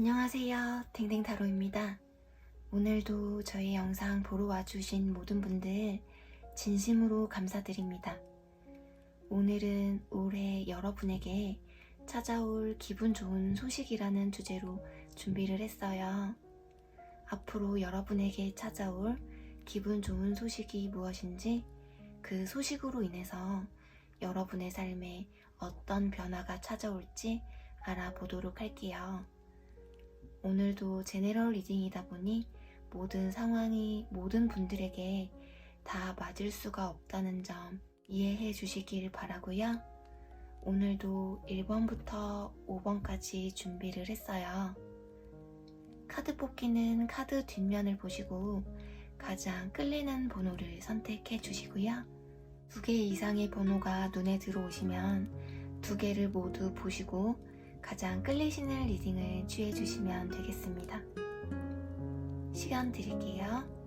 안녕하세요. 댕댕타로입니다. 오늘도 저희 영상 보러 와주신 모든 분들 진심으로 감사드립니다. 오늘은 올해 여러분에게 찾아올 기분 좋은 소식이라는 주제로 준비를 했어요. 앞으로 여러분에게 찾아올 기분 좋은 소식이 무엇인지, 그 소식으로 인해서 여러분의 삶에 어떤 변화가 찾아올지 알아보도록 할게요. 오늘도 제네럴 리딩이다 보니 모든 상황이 모든 분들에게 다 맞을 수가 없다는 점 이해해 주시길 바라고요. 오늘도 1번부터 5번까지 준비를 했어요. 카드 뽑기는 카드 뒷면을 보시고 가장 끌리는 번호를 선택해 주시고요. 2개 이상의 번호가 눈에 들어오시면 2개를 모두 보시고 가장 끌리시는 리딩을 취해주시면 되겠습니다. 시간 드릴게요.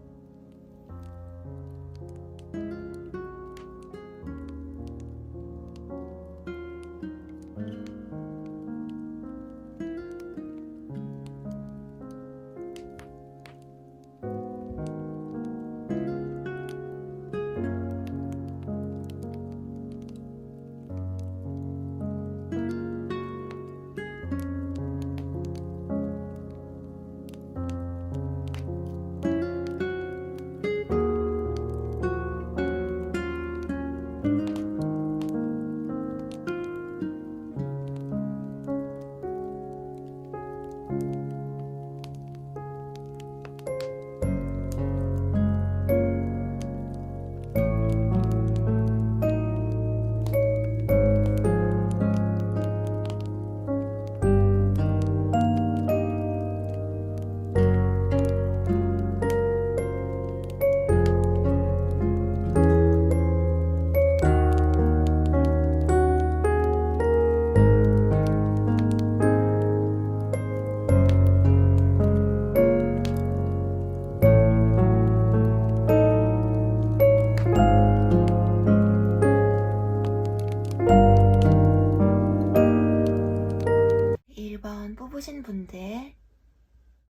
뽑으신 분들,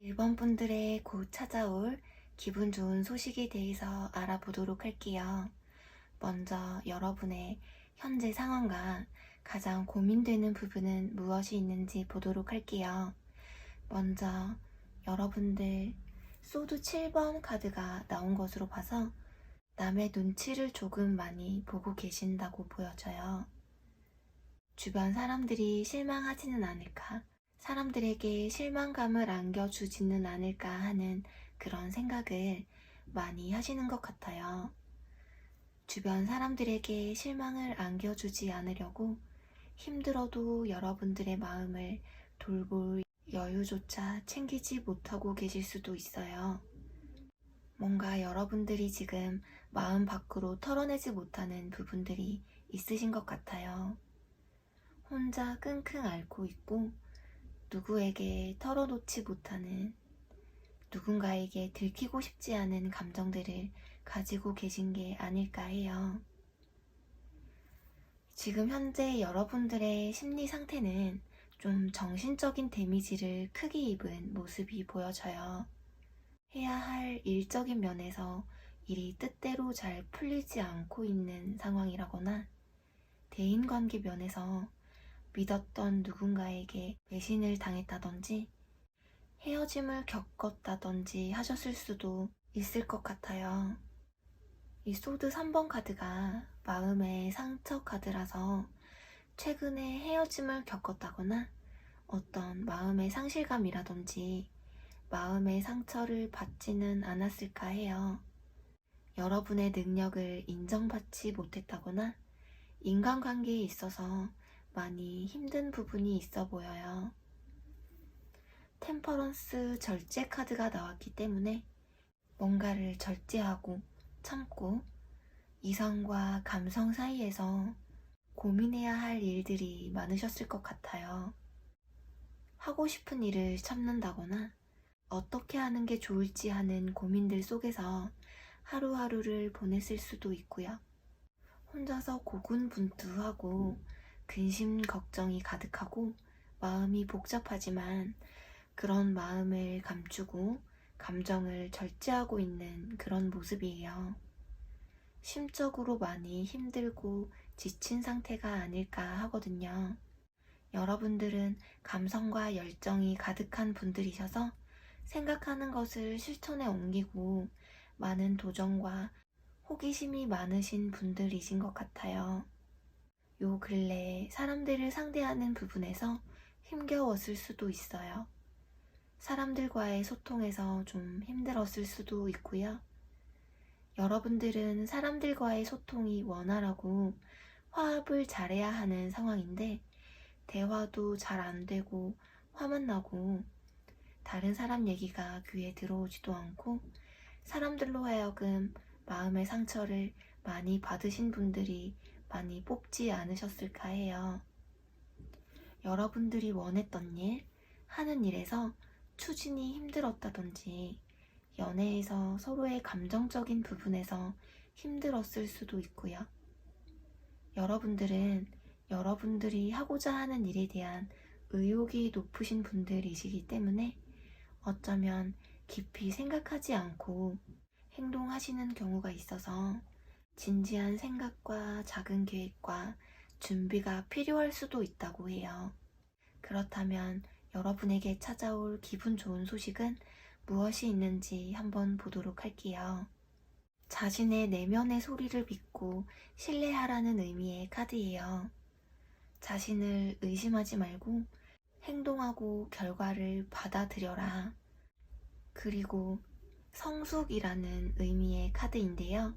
1번 분들의 곧 찾아올 기분 좋은 소식에 대해서 알아보도록 할게요. 먼저 여러분의 현재 상황과 가장 고민되는 부분은 무엇이 있는지 보도록 할게요. 먼저 여러분들 소드 7번 카드가 나온 것으로 봐서 남의 눈치를 조금 많이 보고 계신다고 보여져요. 주변 사람들이 실망하지는 않을까? 사람들에게 실망감을 안겨주지는 않을까 하는 그런 생각을 많이 하시는 것 같아요. 주변 사람들에게 실망을 안겨주지 않으려고 힘들어도 여러분들의 마음을 돌볼 여유조차 챙기지 못하고 계실 수도 있어요. 뭔가 여러분들이 지금 마음 밖으로 털어내지 못하는 부분들이 있으신 것 같아요. 혼자 끙끙 앓고 있고 누구에게 털어놓지 못하는, 누군가에게 들키고 싶지 않은 감정들을 가지고 계신 게 아닐까 해요. 지금 현재 여러분들의 심리 상태는 좀 정신적인 데미지를 크게 입은 모습이 보여져요. 해야 할 일적인 면에서 일이 뜻대로 잘 풀리지 않고 있는 상황이라거나, 대인관계 면에서 믿었던 누군가에게 배신을 당했다든지 헤어짐을 겪었다든지 하셨을 수도 있을 것 같아요. 이 소드 3번 카드가 마음의 상처 카드라서 최근에 헤어짐을 겪었다거나 어떤 마음의 상실감이라든지 마음의 상처를 받지는 않았을까 해요. 여러분의 능력을 인정받지 못했다거나 인간관계에 있어서 많이 힘든 부분이 있어 보여요. 템퍼런스 절제 카드가 나왔기 때문에 뭔가를 절제하고 참고 이성과 감성 사이에서 고민해야 할 일들이 많으셨을 것 같아요. 하고 싶은 일을 참는다거나 어떻게 하는 게 좋을지 하는 고민들 속에서 하루하루를 보냈을 수도 있고요. 혼자서 고군분투하고 근심 걱정이 가득하고 마음이 복잡하지만 그런 마음을 감추고 감정을 절제하고 있는 그런 모습이에요. 심적으로 많이 힘들고 지친 상태가 아닐까 하거든요. 여러분들은 감성과 열정이 가득한 분들이셔서 생각하는 것을 실천에 옮기고 많은 도전과 호기심이 많으신 분들이신 것 같아요. 요 근래 사람들을 상대하는 부분에서 힘겨웠을 수도 있어요. 사람들과의 소통에서 좀 힘들었을 수도 있고요. 여러분들은 사람들과의 소통이 원활하고 화합을 잘해야 하는 상황인데 대화도 잘 안 되고 화만 나고 다른 사람 얘기가 귀에 들어오지도 않고 사람들로 하여금 마음의 상처를 많이 받으신 분들이 많이 뽑지 않으셨을까 해요. 여러분들이 원했던 일, 하는 일에서 추진이 힘들었다든지 연애에서 서로의 감정적인 부분에서 힘들었을 수도 있고요. 여러분들은 여러분들이 하고자 하는 일에 대한 의욕이 높으신 분들이시기 때문에 어쩌면 깊이 생각하지 않고 행동하시는 경우가 있어서 진지한 생각과 작은 계획과 준비가 필요할 수도 있다고 해요. 그렇다면 여러분에게 찾아올 기분 좋은 소식은 무엇이 있는지 한번 보도록 할게요. 자신의 내면의 소리를 믿고 신뢰하라는 의미의 카드예요. 자신을 의심하지 말고 행동하고 결과를 받아들여라. 그리고 성숙이라는 의미의 카드인데요.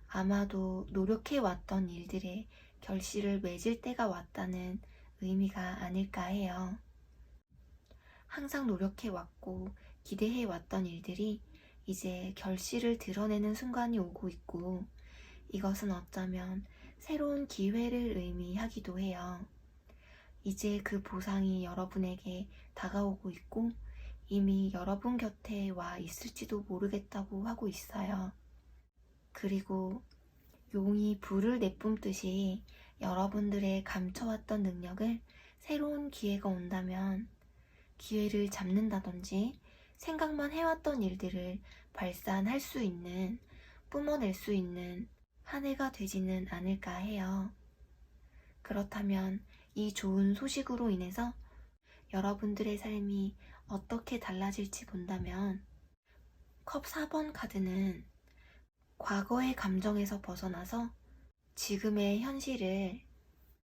아마도 노력해왔던 일들에 결실을 맺을 때가 왔다는 의미가 아닐까 해요. 항상 노력해왔고 기대해왔던 일들이 이제 결실을 드러내는 순간이 오고 있고 이것은 어쩌면 새로운 기회를 의미하기도 해요. 이제 그 보상이 여러분에게 다가오고 있고 이미 여러분 곁에 와 있을지도 모르겠다고 하고 있어요. 그리고 용이 불을 내뿜듯이 여러분들의 감춰왔던 능력을 새로운 기회가 온다면 기회를 잡는다든지 생각만 해왔던 일들을 발산할 수 있는, 뿜어낼 수 있는 한 해가 되지는 않을까 해요. 그렇다면 이 좋은 소식으로 인해서 여러분들의 삶이 어떻게 달라질지 본다면 컵 4번 카드는 과거의 감정에서 벗어나서 지금의 현실을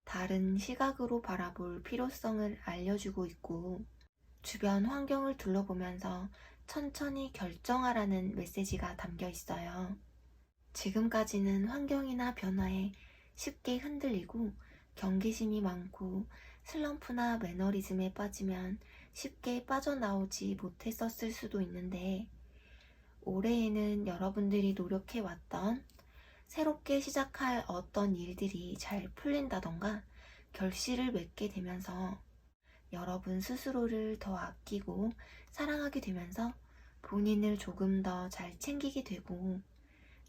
다른 시각으로 바라볼 필요성을 알려주고 있고 주변 환경을 둘러보면서 천천히 결정하라는 메시지가 담겨 있어요. 지금까지는 환경이나 변화에 쉽게 흔들리고 경계심이 많고 슬럼프나 매너리즘에 빠지면 쉽게 빠져나오지 못했었을 수도 있는데 올해에는 여러분들이 노력해왔던 새롭게 시작할 어떤 일들이 잘 풀린다던가 결실을 맺게 되면서 여러분 스스로를 더 아끼고 사랑하게 되면서 본인을 조금 더 잘 챙기게 되고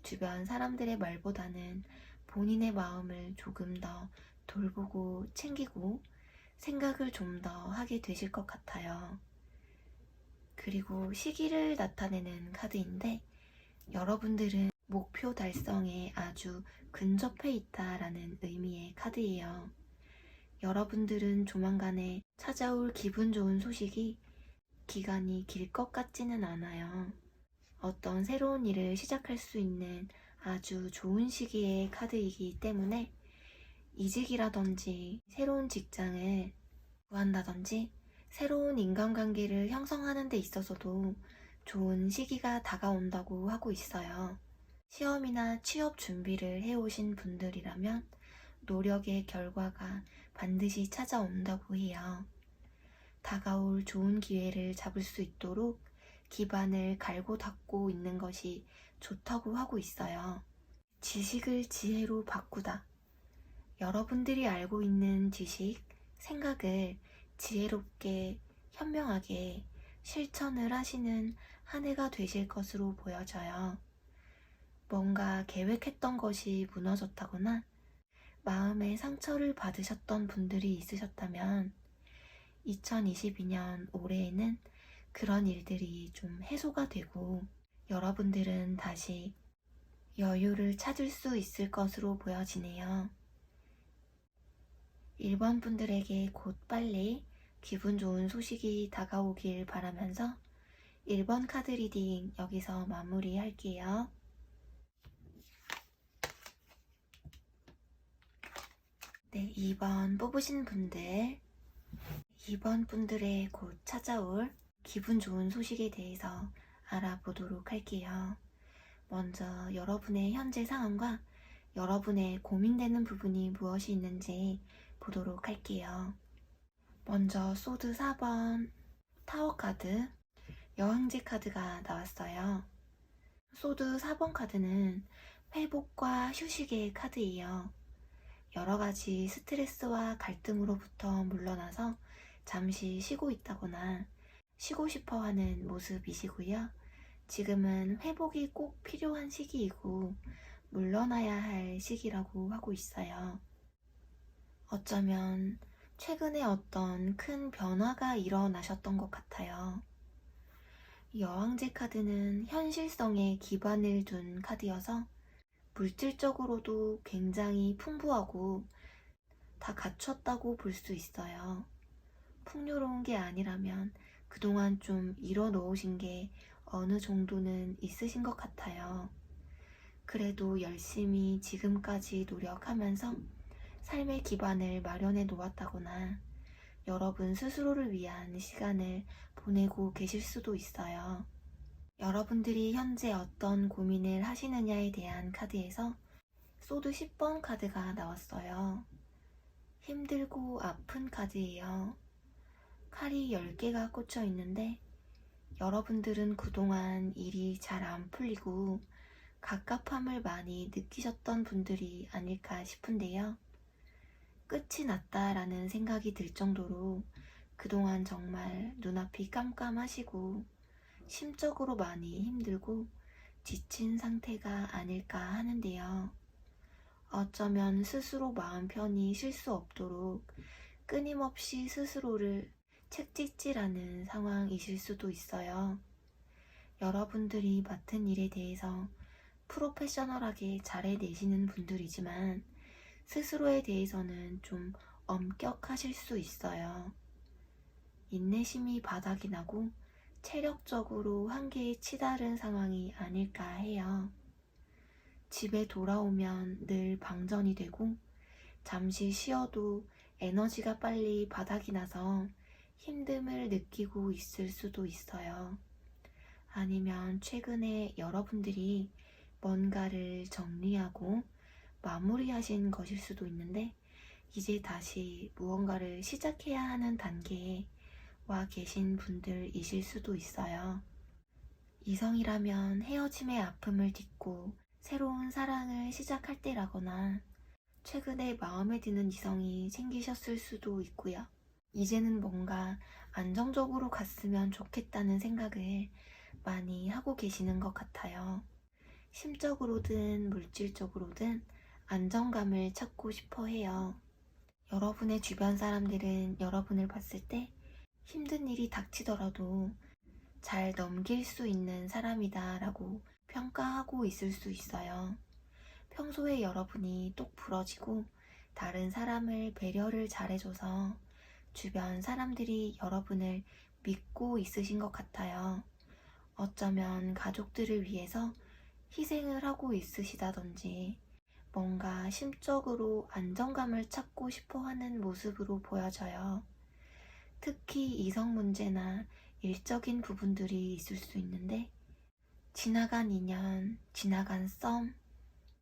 주변 사람들의 말보다는 본인의 마음을 조금 더 돌보고 챙기고 생각을 좀 더 하게 되실 것 같아요. 그리고 시기를 나타내는 카드인데 여러분들은 목표 달성에 아주 근접해 있다라는 의미의 카드예요. 여러분들은 조만간에 찾아올 기분 좋은 소식이 기간이 길 것 같지는 않아요. 어떤 새로운 일을 시작할 수 있는 아주 좋은 시기의 카드이기 때문에 이직이라든지 새로운 직장을 구한다든지 새로운 인간관계를 형성하는 데 있어서도 좋은 시기가 다가온다고 하고 있어요. 시험이나 취업 준비를 해오신 분들이라면 노력의 결과가 반드시 찾아온다고 해요. 다가올 좋은 기회를 잡을 수 있도록 기반을 갈고 닦고 있는 것이 좋다고 하고 있어요. 지식을 지혜로 바꾸다. 여러분들이 알고 있는 지식, 생각을 지혜롭게, 현명하게 실천을 하시는 한 해가 되실 것으로 보여져요. 뭔가 계획했던 것이 무너졌다거나 마음의 상처를 받으셨던 분들이 있으셨다면 2022년 올해에는 그런 일들이 좀 해소가 되고 여러분들은 다시 여유를 찾을 수 있을 것으로 보여지네요. 1번 분들에게 곧 빨리 기분 좋은 소식이 다가오길 바라면서 1번 카드 리딩 여기서 마무리할게요. 네, 2번 뽑으신 분들, 2번 분들의 곧 찾아올 기분 좋은 소식에 대해서 알아보도록 할게요. 먼저 여러분의 현재 상황과 여러분의 고민되는 부분이 무엇이 있는지 보도록 할게요. 먼저 소드 4번 타워 카드, 여왕제 카드가 나왔어요. 소드 4번 카드는 회복과 휴식의 카드예요. 여러가지 스트레스와 갈등으로부터 물러나서 잠시 쉬고 있다거나 쉬고 싶어 하는 모습이시고요. 지금은 회복이 꼭 필요한 시기이고 물러나야 할 시기라고 하고 있어요. 어쩌면 최근에 어떤 큰 변화가 일어나셨던 것 같아요. 여왕제 카드는 현실성에 기반을 둔 카드여서 물질적으로도 굉장히 풍부하고 다 갖췄다고 볼 수 있어요. 풍요로운 게 아니라면 그동안 좀 이뤄놓으신 게 어느 정도는 있으신 것 같아요. 그래도 열심히 지금까지 노력하면서 삶의 기반을 마련해 놓았다거나 여러분 스스로를 위한 시간을 보내고 계실 수도 있어요. 여러분들이 현재 어떤 고민을 하시느냐에 대한 카드에서 소드 10번 카드가 나왔어요. 힘들고 아픈 카드예요. 칼이 10개가 꽂혀 있는데 여러분들은 그동안 일이 잘 안 풀리고 갑갑함을 많이 느끼셨던 분들이 아닐까 싶은데요. 끝이 났다라는 생각이 들 정도로 그동안 정말 눈앞이 깜깜하시고 심적으로 많이 힘들고 지친 상태가 아닐까 하는데요. 어쩌면 스스로 마음 편히 쉴 수 없도록 끊임없이 스스로를 책찍질하는 상황이실 수도 있어요. 여러분들이 맡은 일에 대해서 프로페셔널하게 잘해내시는 분들이지만 스스로에 대해서는 좀 엄격하실 수 있어요. 인내심이 바닥이 나고 체력적으로 한계에 치달은 상황이 아닐까 해요. 집에 돌아오면 늘 방전이 되고 잠시 쉬어도 에너지가 빨리 바닥이 나서 힘듦을 느끼고 있을 수도 있어요. 아니면 최근에 여러분들이 뭔가를 정리하고 마무리하신 것일 수도 있는데 이제 다시 무언가를 시작해야 하는 단계에 와 계신 분들이실 수도 있어요. 이성이라면 헤어짐의 아픔을 딛고 새로운 사랑을 시작할 때라거나 최근에 마음에 드는 이성이 생기셨을 수도 있고요. 이제는 뭔가 안정적으로 갔으면 좋겠다는 생각을 많이 하고 계시는 것 같아요. 심적으로든 물질적으로든 안정감을 찾고 싶어 해요. 여러분의 주변 사람들은 여러분을 봤을 때 힘든 일이 닥치더라도 잘 넘길 수 있는 사람이다 라고 평가하고 있을 수 있어요. 평소에 여러분이 똑 부러지고 다른 사람을 배려를 잘해줘서 주변 사람들이 여러분을 믿고 있으신 것 같아요. 어쩌면 가족들을 위해서 희생을 하고 있으시다든지 뭔가 심적으로 안정감을 찾고 싶어 하는 모습으로 보여져요. 특히 이성 문제나 일적인 부분들이 있을 수 있는데 지나간 인연, 지나간 썸,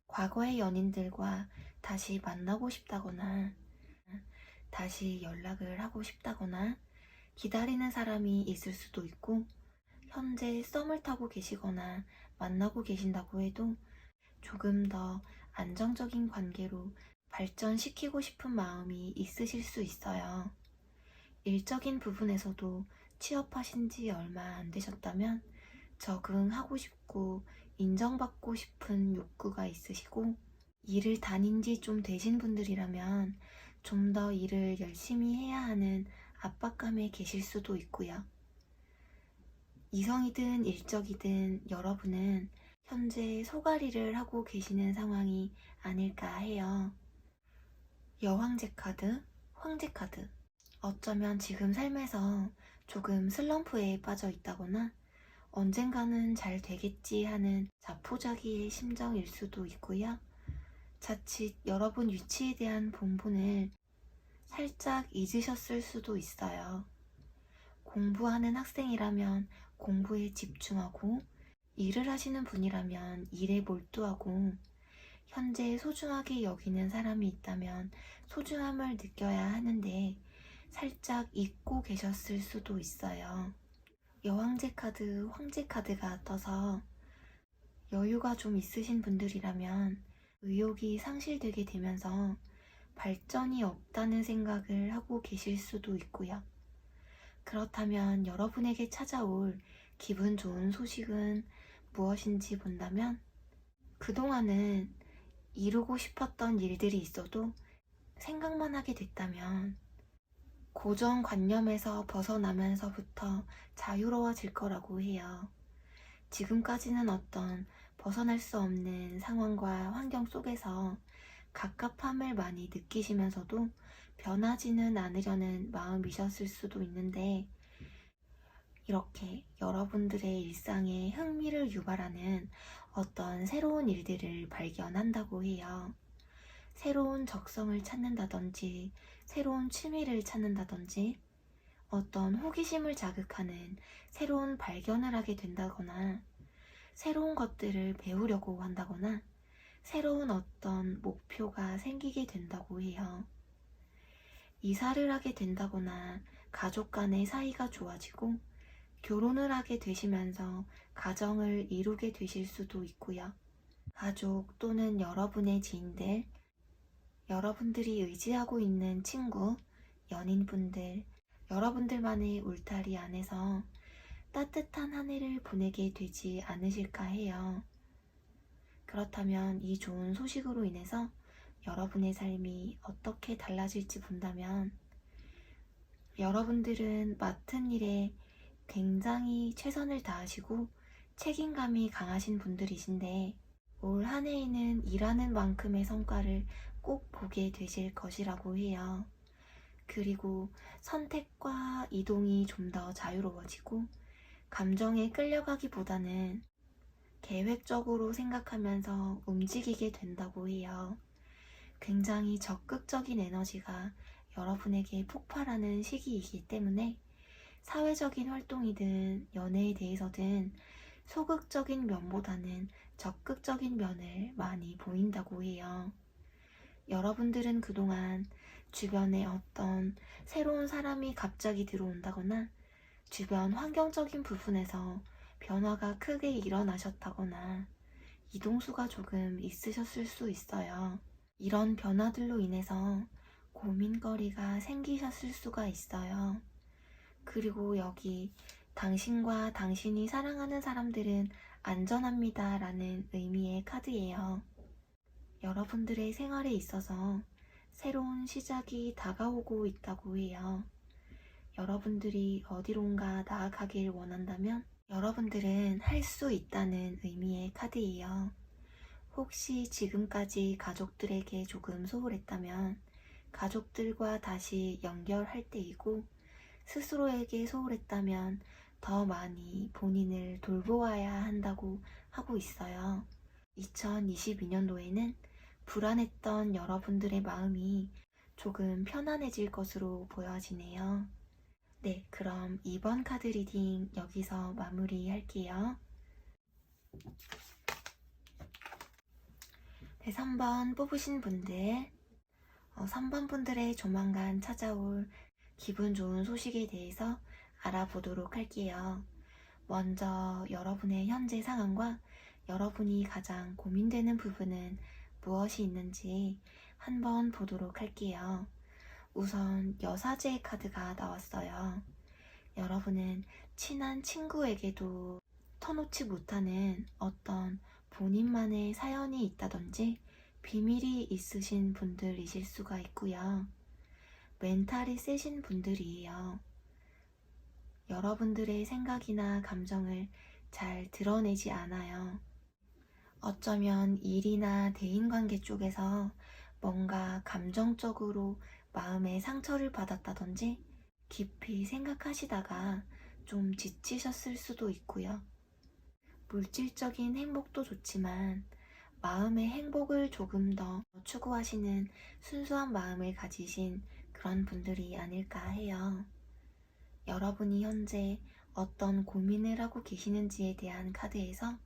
과거의 연인들과 다시 만나고 싶다거나 다시 연락을 하고 싶다거나 기다리는 사람이 있을 수도 있고 현재 썸을 타고 계시거나 만나고 계신다고 해도 조금 더 안정적인 관계로 발전시키고 싶은 마음이 있으실 수 있어요. 일적인 부분에서도 취업하신 지 얼마 안 되셨다면 적응하고 싶고 인정받고 싶은 욕구가 있으시고 일을 다닌 지 좀 되신 분들이라면 좀 더 일을 열심히 해야 하는 압박감에 계실 수도 있고요. 이성이든 일적이든 여러분은 현재 소가리를 하고 계시는 상황이 아닐까 해요. 여황제 카드, 황제 카드. 어쩌면 지금 삶에서 조금 슬럼프에 빠져 있다거나 언젠가는 잘 되겠지 하는 자포자기의 심정일 수도 있고요. 자칫 여러분 위치에 대한 본분을 살짝 잊으셨을 수도 있어요. 공부하는 학생이라면 공부에 집중하고, 일을 하시는 분이라면 일에 몰두하고, 현재 소중하게 여기는 사람이 있다면 소중함을 느껴야 하는데 살짝 잊고 계셨을 수도 있어요. 여왕제 카드, 황제 카드가 떠서 여유가 좀 있으신 분들이라면 의욕이 상실되게 되면서 발전이 없다는 생각을 하고 계실 수도 있고요. 그렇다면 여러분에게 찾아올 기분 좋은 소식은 무엇인지 본다면, 그동안은 이루고 싶었던 일들이 있어도 생각만 하게 됐다면 고정관념에서 벗어나면서부터 자유로워질 거라고 해요. 지금까지는 어떤 벗어날 수 없는 상황과 환경 속에서 갑갑함을 많이 느끼시면서도 변하지는 않으려는 마음이셨을 수도 있는데, 이렇게 여러분들의 일상에 흥미를 유발하는 어떤 새로운 일들을 발견한다고 해요. 새로운 적성을 찾는다든지, 새로운 취미를 찾는다든지, 어떤 호기심을 자극하는 새로운 발견을 하게 된다거나, 새로운 것들을 배우려고 한다거나, 새로운 어떤 목표가 생기게 된다고 해요. 이사를 하게 된다거나, 가족 간의 사이가 좋아지고, 결혼을 하게 되시면서 가정을 이루게 되실 수도 있고요. 가족 또는 여러분의 지인들, 여러분들이 의지하고 있는 친구, 연인분들, 여러분들만의 울타리 안에서 따뜻한 한 해를 보내게 되지 않으실까 해요. 그렇다면 이 좋은 소식으로 인해서 여러분의 삶이 어떻게 달라질지 본다면, 여러분들은 맡은 일에 굉장히 최선을 다하시고 책임감이 강하신 분들이신데, 올 한 해에는 일하는 만큼의 성과를 꼭 보게 되실 것이라고 해요. 그리고 선택과 이동이 좀 더 자유로워지고, 감정에 끌려가기보다는 계획적으로 생각하면서 움직이게 된다고 해요. 굉장히 적극적인 에너지가 여러분에게 폭발하는 시기이기 때문에 사회적인 활동이든 연애에 대해서든 소극적인 면보다는 적극적인 면을 많이 보인다고 해요. 여러분들은 그동안 주변에 어떤 새로운 사람이 갑자기 들어온다거나, 주변 환경적인 부분에서 변화가 크게 일어나셨다거나, 이동수가 조금 있으셨을 수 있어요. 이런 변화들로 인해서 고민거리가 생기셨을 수가 있어요. 그리고 여기 당신과 당신이 사랑하는 사람들은 안전합니다 라는 의미의 카드예요. 여러분들의 생활에 있어서 새로운 시작이 다가오고 있다고 해요. 여러분들이 어디론가 나아가길 원한다면 여러분들은 할 수 있다는 의미의 카드예요. 혹시 지금까지 가족들에게 조금 소홀했다면 가족들과 다시 연결할 때이고, 스스로에게 소홀했다면 더 많이 본인을 돌보아야 한다고 하고 있어요. 2022년도에는 불안했던 여러분들의 마음이 조금 편안해질 것으로 보여지네요. 네, 그럼 이번 카드 리딩 여기서 마무리할게요. 네, 3번 뽑으신 분들, 3번 분들의 조만간 찾아올 기분 좋은 소식에 대해서 알아보도록 할게요. 먼저 여러분의 현재 상황과 여러분이 가장 고민되는 부분은 무엇이 있는지 한번 보도록 할게요. 우선 여사제 카드가 나왔어요. 여러분은 친한 친구에게도 터놓지 못하는 어떤 본인만의 사연이 있다든지 비밀이 있으신 분들이실 수가 있고요. 멘탈이 세신 분들이에요. 여러분들의 생각이나 감정을 잘 드러내지 않아요. 어쩌면 일이나 대인관계 쪽에서 뭔가 감정적으로 마음에 상처를 받았다든지 깊이 생각하시다가 좀 지치셨을 수도 있고요. 물질적인 행복도 좋지만 마음의 행복을 조금 더 추구하시는 순수한 마음을 가지신 그런 분들이 아닐까 해요. 여러분이 현재 어떤 고민을 하고 계시는지에 대한 카드에서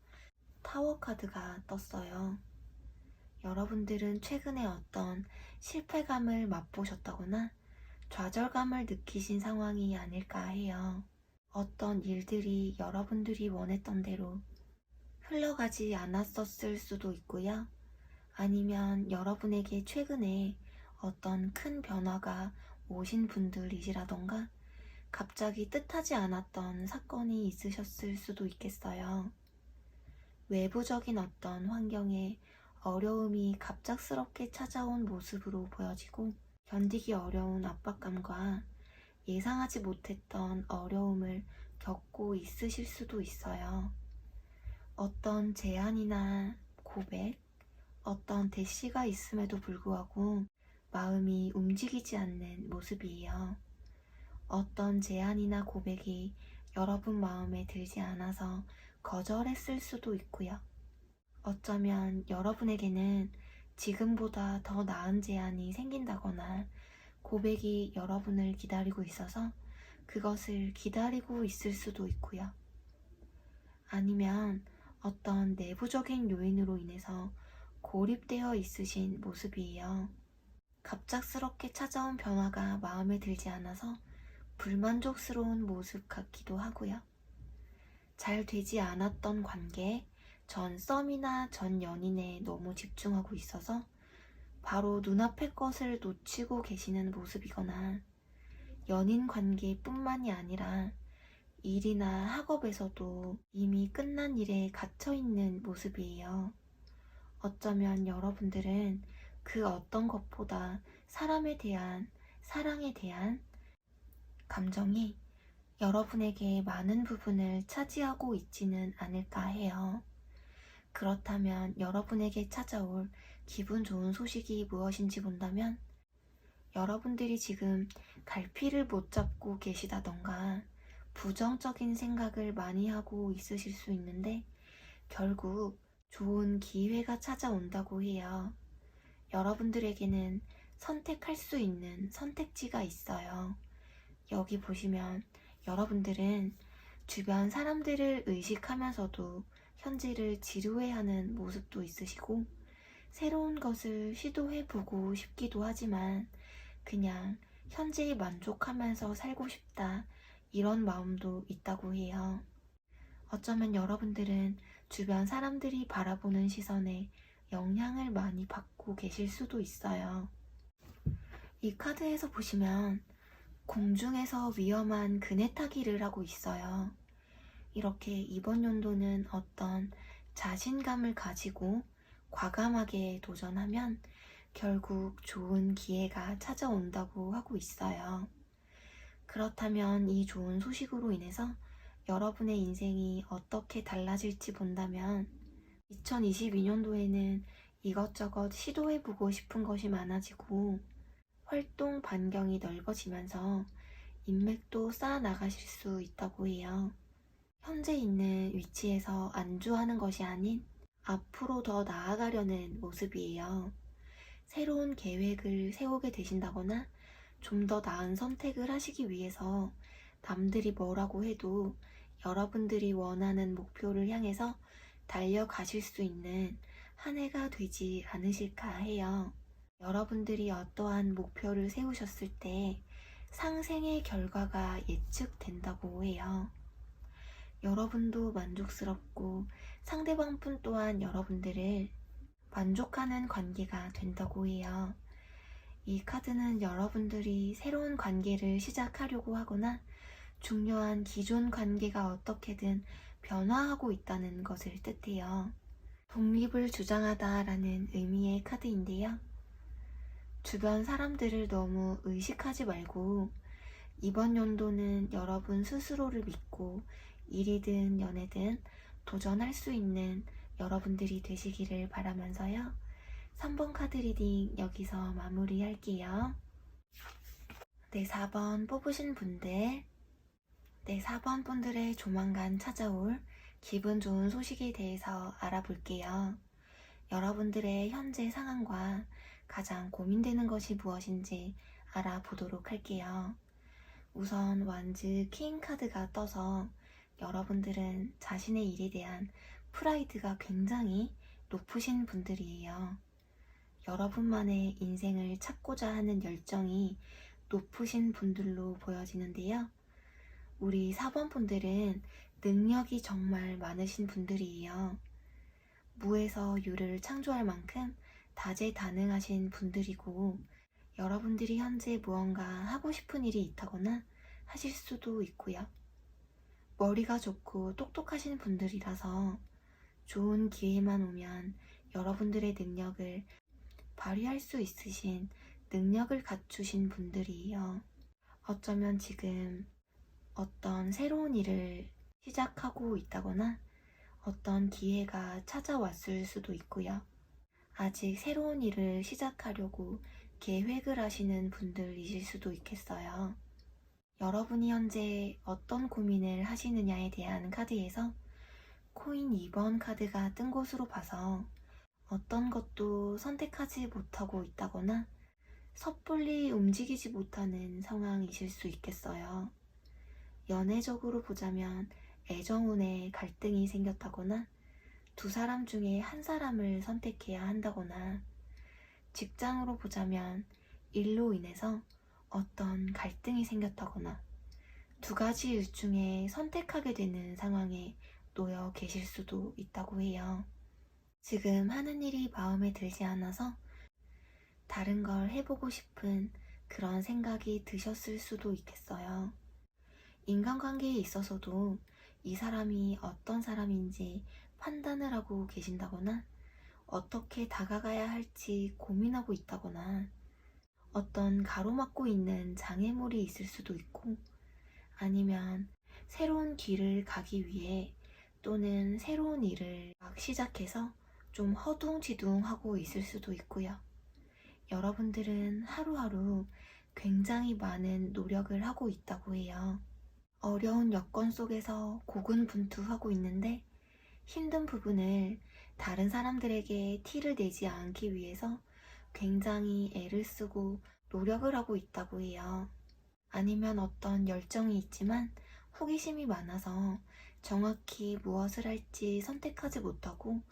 타워 카드가 떴어요. 여러분들은 최근에 어떤 실패감을 맛보셨다거나 좌절감을 느끼신 상황이 아닐까 해요. 어떤 일들이 여러분들이 원했던 대로 흘러가지 않았었을 수도 있고요. 아니면 여러분에게 최근에 어떤 큰 변화가 오신 분들이시라던가 갑자기 뜻하지 않았던 사건이 있으셨을 수도 있겠어요. 외부적인 어떤 환경에 어려움이 갑작스럽게 찾아온 모습으로 보여지고 견디기 어려운 압박감과 예상하지 못했던 어려움을 겪고 있으실 수도 있어요. 어떤 제안이나 고백, 어떤 대시가 있음에도 불구하고 마음이 움직이지 않는 모습이에요. 어떤 제안이나 고백이 여러분 마음에 들지 않아서 거절했을 수도 있고요. 어쩌면 여러분에게는 지금보다 더 나은 제안이 생긴다거나 고백이 여러분을 기다리고 있어서 그것을 기다리고 있을 수도 있고요. 아니면 어떤 내부적인 요인으로 인해서 고립되어 있으신 모습이에요. 갑작스럽게 찾아온 변화가 마음에 들지 않아서 불만족스러운 모습 같기도 하고요. 잘 되지 않았던 관계, 전 썸이나 전 연인에 너무 집중하고 있어서 바로 눈앞의 것을 놓치고 계시는 모습이거나 연인 관계뿐만이 아니라 일이나 학업에서도 이미 끝난 일에 갇혀있는 모습이에요. 어쩌면 여러분들은 그 어떤 것보다 사람에 대한, 사랑에 대한 감정이 여러분에게 많은 부분을 차지하고 있지는 않을까 해요. 그렇다면 여러분에게 찾아올 기분 좋은 소식이 무엇인지 본다면 여러분들이 지금 갈피를 못 잡고 계시다던가 부정적인 생각을 많이 하고 있으실 수 있는데 결국 좋은 기회가 찾아온다고 해요. 여러분들에게는 선택할 수 있는 선택지가 있어요. 여기 보시면 여러분들은 주변 사람들을 의식하면서도 현재를 지루해하는 모습도 있으시고 새로운 것을 시도해보고 싶기도 하지만 그냥 현재에 만족하면서 살고 싶다 이런 마음도 있다고 해요. 어쩌면 여러분들은 주변 사람들이 바라보는 시선에 영향을 많이 받고 계실 수도 있어요. 이 카드에서 보시면 공중에서 위험한 그네 타기를 하고 있어요. 이렇게 이번 연도는 어떤 자신감을 가지고 과감하게 도전하면 결국 좋은 기회가 찾아온다고 하고 있어요. 그렇다면 이 좋은 소식으로 인해서 여러분의 인생이 어떻게 달라질지 본다면 2022년도에는 이것저것 시도해보고 싶은 것이 많아지고 활동 반경이 넓어지면서 인맥도 쌓아나가실 수 있다고 해요. 현재 있는 위치에서 안주하는 것이 아닌 앞으로 더 나아가려는 모습이에요. 새로운 계획을 세우게 되신다거나 좀 더 나은 선택을 하시기 위해서 남들이 뭐라고 해도 여러분들이 원하는 목표를 향해서 달려가실 수 있는 한 해가 되지 않으실까 해요. 여러분들이 어떠한 목표를 세우셨을 때 상생의 결과가 예측된다고 해요. 여러분도 만족스럽고 상대방분 또한 여러분들을 만족하는 관계가 된다고 해요. 이 카드는 여러분들이 새로운 관계를 시작하려고 하거나 중요한 기존 관계가 어떻게든 변화하고 있다는 것을 뜻해요. 독립을 주장하다라는 의미의 카드인데요. 주변 사람들을 너무 의식하지 말고 이번 연도는 여러분 스스로를 믿고 일이든 연애든 도전할 수 있는 여러분들이 되시기를 바라면서요. 3번 카드 리딩 여기서 마무리할게요. 네, 4번 뽑으신 분들, 네, 4번 분들의 조만간 찾아올 기분 좋은 소식에 대해서 알아볼게요. 여러분들의 현재 상황과 가장 고민되는 것이 무엇인지 알아보도록 할게요. 우선 완즈 킹 카드가 떠서 여러분들은 자신의 일에 대한 프라이드가 굉장히 높으신 분들이에요. 여러분만의 인생을 찾고자 하는 열정이 높으신 분들로 보여지는데요. 우리 4번 분들은 능력이 정말 많으신 분들이에요. 무에서 유를 창조할 만큼 다재다능하신 분들이고, 여러분들이 현재 무언가 하고 싶은 일이 있다거나 하실 수도 있고요. 머리가 좋고 똑똑하신 분들이라서 좋은 기회만 오면 여러분들의 능력을 발휘할 수 있으신 능력을 갖추신 분들이에요. 어쩌면 지금 어떤 새로운 일을 시작하고 있다거나 어떤 기회가 찾아왔을 수도 있고요. 아직 새로운 일을 시작하려고 계획을 하시는 분들이실 수도 있겠어요. 여러분이 현재 어떤 고민을 하시느냐에 대한 카드에서 코인 2번 카드가 뜬 것으로 봐서 어떤 것도 선택하지 못하고 있다거나 섣불리 움직이지 못하는 상황이실 수 있겠어요. 연애적으로 보자면 애정운에 갈등이 생겼다거나 두 사람 중에 한 사람을 선택해야 한다거나, 직장으로 보자면 일로 인해서 어떤 갈등이 생겼다거나 두 가지 일 중에 선택하게 되는 상황에 놓여 계실 수도 있다고 해요. 지금 하는 일이 마음에 들지 않아서 다른 걸 해보고 싶은 그런 생각이 드셨을 수도 있겠어요. 인간관계에 있어서도 이 사람이 어떤 사람인지 판단을 하고 계신다거나 어떻게 다가가야 할지 고민하고 있다거나 어떤 가로막고 있는 장애물이 있을 수도 있고, 아니면 새로운 길을 가기 위해 또는 새로운 일을 막 시작해서 좀 허둥지둥하고 있을 수도 있고요. 여러분들은 하루하루 굉장히 많은 노력을 하고 있다고 해요. 어려운 여건 속에서 고군분투하고 있는데 힘든 부분을 다른 사람들에게 티를 내지 않기 위해서 굉장히 애를 쓰고 노력을 하고 있다고 해요. 아니면 어떤 열정이 있지만 호기심이 많아서 정확히 무엇을 할지 선택하지 못하고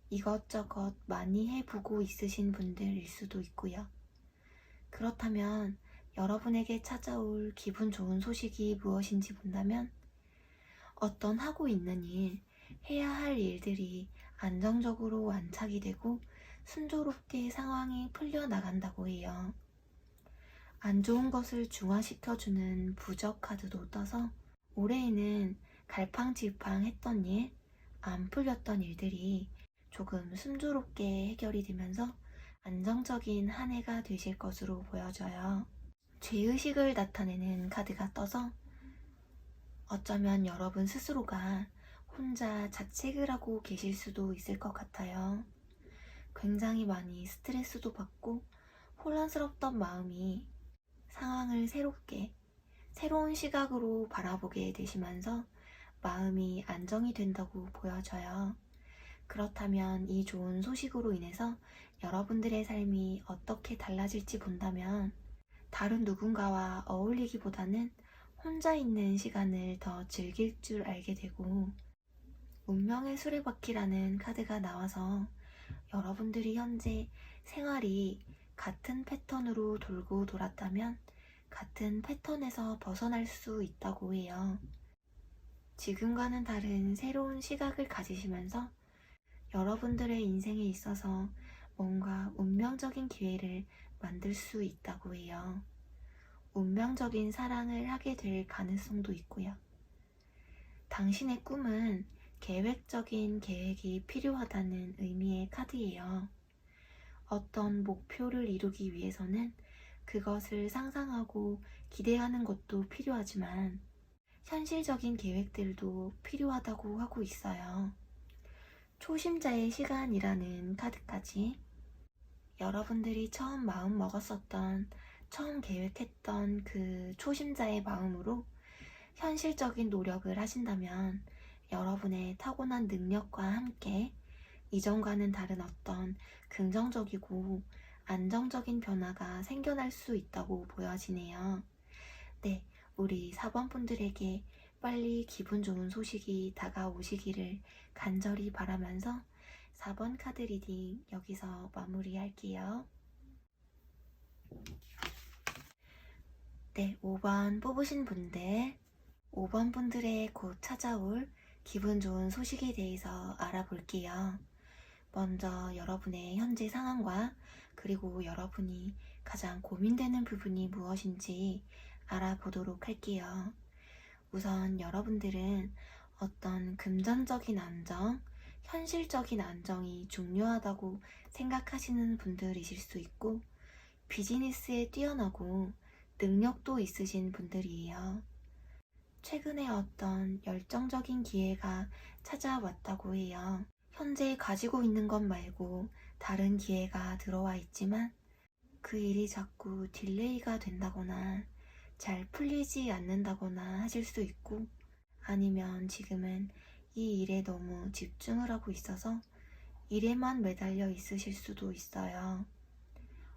이것저것 많이 해보고 있으신 분들일 수도 있고요. 그렇다면 여러분에게 찾아올 기분 좋은 소식이 무엇인지 본다면 어떤 하고 있는 일, 해야 할 일들이 안정적으로 완착이 되고 순조롭게 상황이 풀려나간다고 해요. 안 좋은 것을 중화시켜주는 부적 카드도 떠서 올해에는 갈팡질팡했던 일, 안 풀렸던 일들이 조금 순조롭게 해결이 되면서 안정적인 한 해가 되실 것으로 보여져요. 죄의식을 나타내는 카드가 떠서 어쩌면 여러분 스스로가 혼자 자책을 하고 계실 수도 있을 것 같아요. 굉장히 많이 스트레스도 받고 혼란스럽던 마음이 상황을 새롭게 새로운 시각으로 바라보게 되시면서 마음이 안정이 된다고 보여져요. 그렇다면 이 좋은 소식으로 인해서 여러분들의 삶이 어떻게 달라질지 본다면 다른 누군가와 어울리기보다는 혼자 있는 시간을 더 즐길 줄 알게 되고, 운명의 수레바퀴라는 카드가 나와서 여러분들이 현재 생활이 같은 패턴으로 돌고 돌았다면 같은 패턴에서 벗어날 수 있다고 해요. 지금과는 다른 새로운 시각을 가지시면서 여러분들의 인생에 있어서 뭔가 운명적인 기회를 만들 수 있다고 해요. 운명적인 사랑을 하게 될 가능성도 있고요. 당신의 꿈은 계획적인 계획이 필요하다는 의미의 카드예요. 어떤 목표를 이루기 위해서는 그것을 상상하고 기대하는 것도 필요하지만 현실적인 계획들도 필요하다고 하고 있어요. 초심자의 시간이라는 카드까지 여러분들이 처음 마음 먹었었던, 처음 계획했던 그 초심자의 마음으로 현실적인 노력을 하신다면 여러분의 타고난 능력과 함께 이전과는 다른 어떤 긍정적이고 안정적인 변화가 생겨날 수 있다고 보여지네요. 네, 우리 4번 분들에게 빨리 기분 좋은 소식이 다가오시기를 간절히 바라면서 4번 카드 리딩 여기서 마무리할게요. 네, 5번 뽑으신 분들, 5번 분들의 곧 찾아올 기분 좋은 소식에 대해서 알아볼게요. 먼저 여러분의 현재 상황과 그리고 여러분이 가장 고민되는 부분이 무엇인지 알아보도록 할게요. 우선 여러분들은 어떤 금전적인 안정, 현실적인 안정이 중요하다고 생각하시는 분들이실 수 있고, 비즈니스에 뛰어나고 능력도 있으신 분들이에요. 최근에 어떤 열정적인 기회가 찾아왔다고 해요. 현재 가지고 있는 것 말고 다른 기회가 들어와 있지만 그 일이 자꾸 딜레이가 된다거나 잘 풀리지 않는다거나 하실 수 있고, 아니면 지금은 이 일에 너무 집중을 하고 있어서 일에만 매달려 있으실 수도 있어요.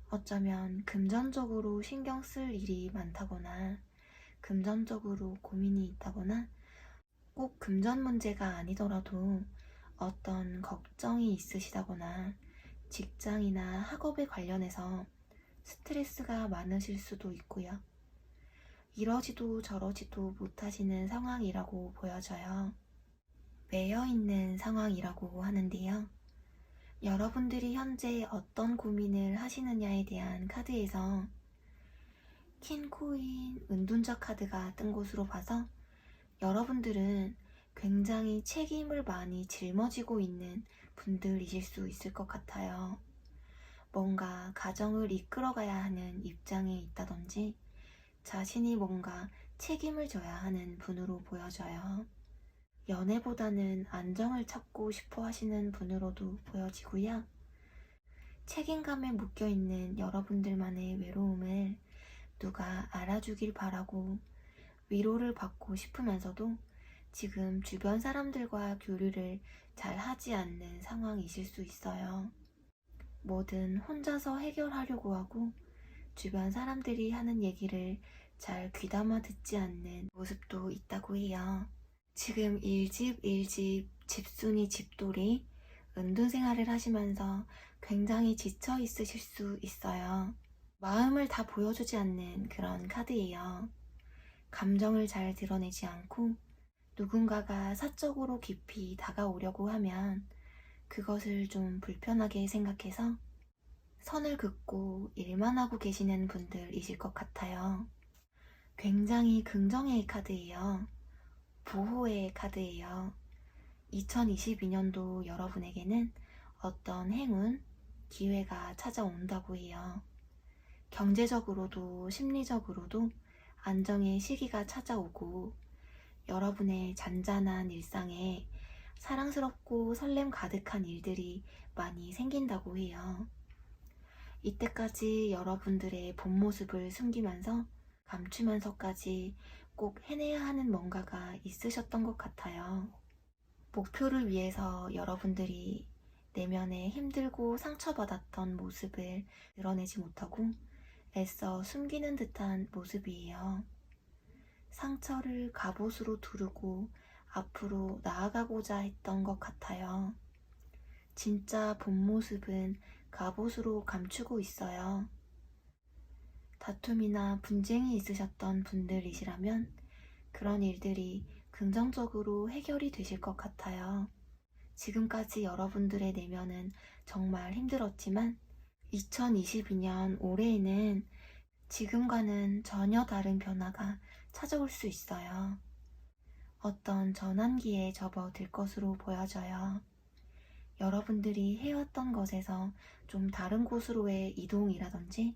어쩌면 금전적으로 신경 쓸 일이 많다거나 금전적으로 고민이 있다거나 꼭 금전 문제가 아니더라도 어떤 걱정이 있으시다거나 직장이나 학업에 관련해서 스트레스가 많으실 수도 있고요. 이러지도 저러지도 못하시는 상황이라고 보여져요. 매여있는 상황이라고 하는데요. 여러분들이 현재 어떤 고민을 하시느냐에 대한 카드에서 퀸 코인 은둔자 카드가 뜬 것으로 봐서 여러분들은 굉장히 책임을 많이 짊어지고 있는 분들이실 수 있을 것 같아요. 뭔가 가정을 이끌어가야 하는 입장에 있다든지 자신이 뭔가 책임을 져야 하는 분으로 보여져요. 연애보다는 안정을 찾고 싶어 하시는 분으로도 보여지고요. 책임감에 묶여있는 여러분들만의 외로움을 누가 알아주길 바라고 위로를 받고 싶으면서도 지금 주변 사람들과 교류를 잘 하지 않는 상황이실 수 있어요. 뭐든 혼자서 해결하려고 하고 주변 사람들이 하는 얘기를 잘 귀담아 듣지 않는 모습도 있다고 해요. 지금 일집, 집순이, 집돌이, 은둔 생활을 하시면서 굉장히 지쳐 있으실 수 있어요. 마음을 다 보여주지 않는 그런 카드예요. 감정을 잘 드러내지 않고 누군가가 사적으로 깊이 다가오려고 하면 그것을 좀 불편하게 생각해서 선을 긋고 일만 하고 계시는 분들이실 것 같아요. 굉장히 긍정의 카드예요. 보호의 카드예요. 2022년도 여러분에게는 어떤 행운, 기회가 찾아온다고 해요. 경제적으로도 심리적으로도 안정의 시기가 찾아오고 여러분의 잔잔한 일상에 사랑스럽고 설렘 가득한 일들이 많이 생긴다고 해요. 이때까지 여러분들의 본 모습을 숨기면서 감추면서까지 꼭 해내야 하는 뭔가가 있으셨던 것 같아요. 목표를 위해서 여러분들이 내면에 힘들고 상처받았던 모습을 드러내지 못하고 애써 숨기는 듯한 모습이에요. 상처를 갑옷으로 두르고 앞으로 나아가고자 했던 것 같아요. 진짜 본 모습은 갑옷으로 감추고 있어요. 다툼이나 분쟁이 있으셨던 분들이시라면 그런 일들이 긍정적으로 해결이 되실 것 같아요. 지금까지 여러분들의 내면은 정말 힘들었지만 2022년 올해에는 지금과는 전혀 다른 변화가 찾아올 수 있어요. 어떤 전환기에 접어들 것으로 보여져요. 여러분들이 해왔던 것에서 좀 다른 곳으로의 이동이라든지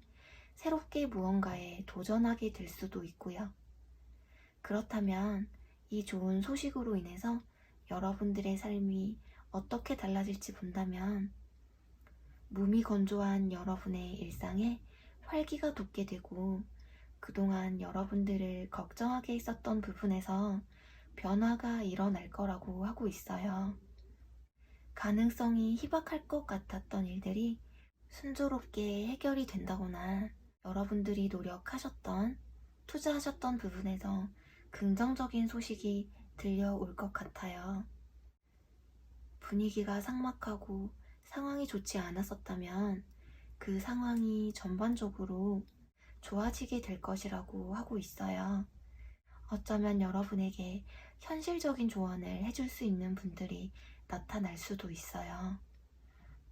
새롭게 무언가에 도전하게 될 수도 있고요. 그렇다면 이 좋은 소식으로 인해서 여러분들의 삶이 어떻게 달라질지 본다면 무미건조한 여러분의 일상에 활기가 돋게 되고 그동안 여러분들을 걱정하게 했었던 부분에서 변화가 일어날 거라고 하고 있어요. 가능성이 희박할 것 같았던 일들이 순조롭게 해결이 된다거나 여러분들이 노력하셨던, 투자하셨던 부분에서 긍정적인 소식이 들려올 것 같아요. 분위기가 삭막하고 상황이 좋지 않았었다면 그 상황이 전반적으로 좋아지게 될 것이라고 하고 있어요. 어쩌면 여러분에게 현실적인 조언을 해줄 수 있는 분들이 나타날 수도 있어요.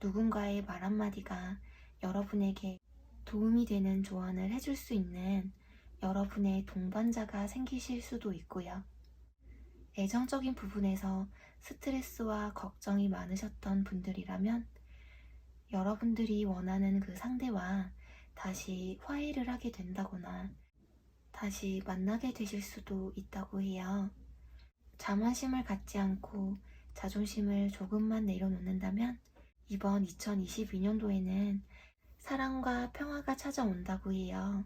누군가의 말 한마디가 여러분에게 도움이 되는 조언을 해줄 수 있는 여러분의 동반자가 생기실 수도 있고요. 애정적인 부분에서 스트레스와 걱정이 많으셨던 분들이라면 여러분들이 원하는 그 상대와 다시 화해를 하게 된다거나 다시 만나게 되실 수도 있다고 해요. 자만심을 갖지 않고 자존심을 조금만 내려놓는다면 이번 2022년도에는 사랑과 평화가 찾아온다고 해요.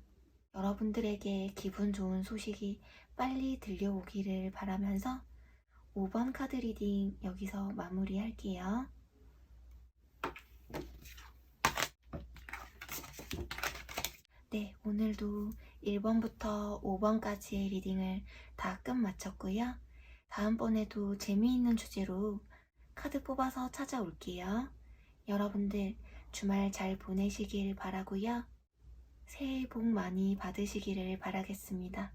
여러분들에게 기분 좋은 소식이 빨리 들려오기를 바라면서 5번 카드 리딩 여기서 마무리할게요. 네, 오늘도 1번부터 5번까지의 리딩을 다 끝마쳤고요. 다음번에도 재미있는 주제로 카드 뽑아서 찾아올게요. 여러분들 주말 잘 보내시길 바라고요. 새해 복 많이 받으시기를 바라겠습니다.